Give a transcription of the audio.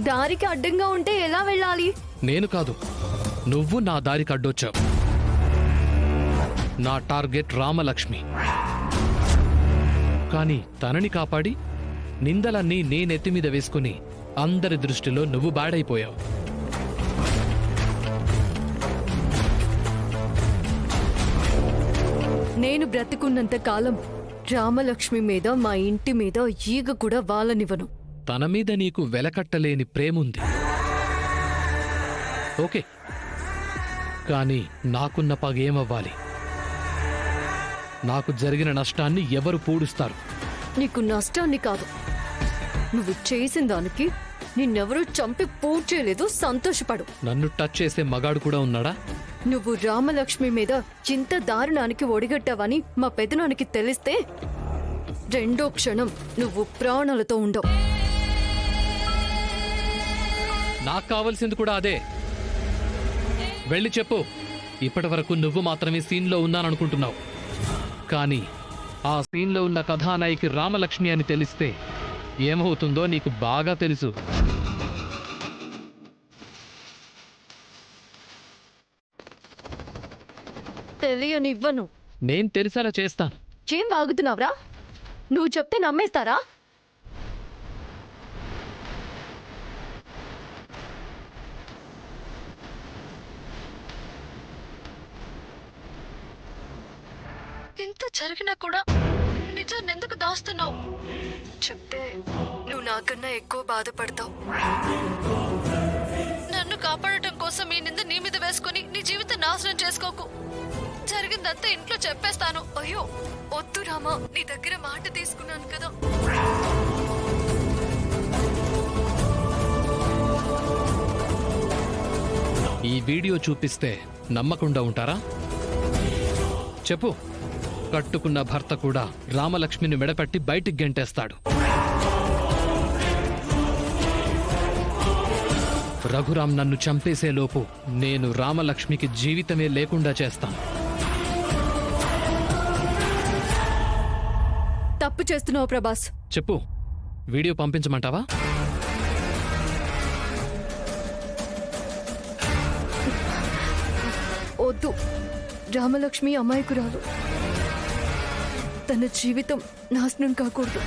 దారికి అడ్డంగా ఉంటే ఎలా వెళ్ళాలి? నేను కాదు, నువ్వు నా దారికి అడ్డొచ్చావు. నా టార్గెట్ రామలక్ష్మి. కానీ తనని కాపాడి నిందలన్నీ నేనెత్తి మీద వేసుకుని అందరి దృష్టిలో నువ్వు బాడైపోయావు. నేను బ్రతికున్నంత కాలం రామలక్ష్మి మీద, మా ఇంటి మీద ఈగ కూడా వాలనివ్వను. తన మీద నీకు వెలకట్టలేని ప్రేముంది, ఓకే. కానీ నాకున్న పగేమవ్వాలి? నాకు జరిగిన నష్టాన్ని ఎవరు పూడుస్తారు? నీకు నష్టాన్ని కాదు, నువ్వు చేసిన దానికి నిన్నెవరూ చంపి పూర్తి చేయలేదు, సంతోషపడు. నన్ను టచ్ చేసే మగాడు కూడా ఉన్నాడా? నువ్వు రామలక్ష్మి మీద చింత దారుణానికి ఒడిగట్టావని మా పెదనానికి తెలిస్తే రెండో క్షణం నువ్వు ప్రాణాలతో ఉండవు. నాకు కావలసింది కూడా అదే. వెళ్ళి చెప్పు, ఇప్పటి వరకు నువ్వు మాత్రమే సీన్లో ఉన్నాననుకుంటున్నావు. కానీ ఆ సీన్లో ఉన్న కథానాయికి రామలక్ష్మి అని తెలిస్తే ఏమవుతుందో నీకు బాగా తెలుసు. తెలియనివ్వను. నేను తెలిసేలా చేస్తాను. ఏం వాగుతున్నావురా? నువ్వు చెప్తే నమ్మేస్తారా? ఇంత జరిగినా కూడా నిజాన్ని ఎందుకు దాస్తున్నావు? చెప్తే నువ్వు నాకన్నా ఎక్కువ బాధపడతావు. నన్ను కాపాడటం కోసం ఈ నింద నీ మీద వేసుకుని నీ జీవితం నాశనం చేసుకోకు. జరిగిందంతా ఇంట్లో చెప్పేస్తాను. అయ్యో వద్దు రామా, నీ దగ్గర మాట తీసుకున్నాను కదా. ఈ వీడియో చూపిస్తే నమ్మకుండా ఉంటారా? చెప్పు. కట్టుకున్న భర్త కూడా రామలక్ష్మిని మెడపట్టి బయటికి గెంటేస్తాడు. రఘురాం నన్ను చంపేసేలోపు నేను రామలక్ష్మికి జీవితమే లేకుండా చేస్తాను. తప్పు చేస్తున్నావు ప్రభాస్. చెప్పు, వీడియో పంపించమంటావా? వద్దు, రామలక్ష్మి అమాయకురాలు. తన జీవితం నాశనం కాకూడదు.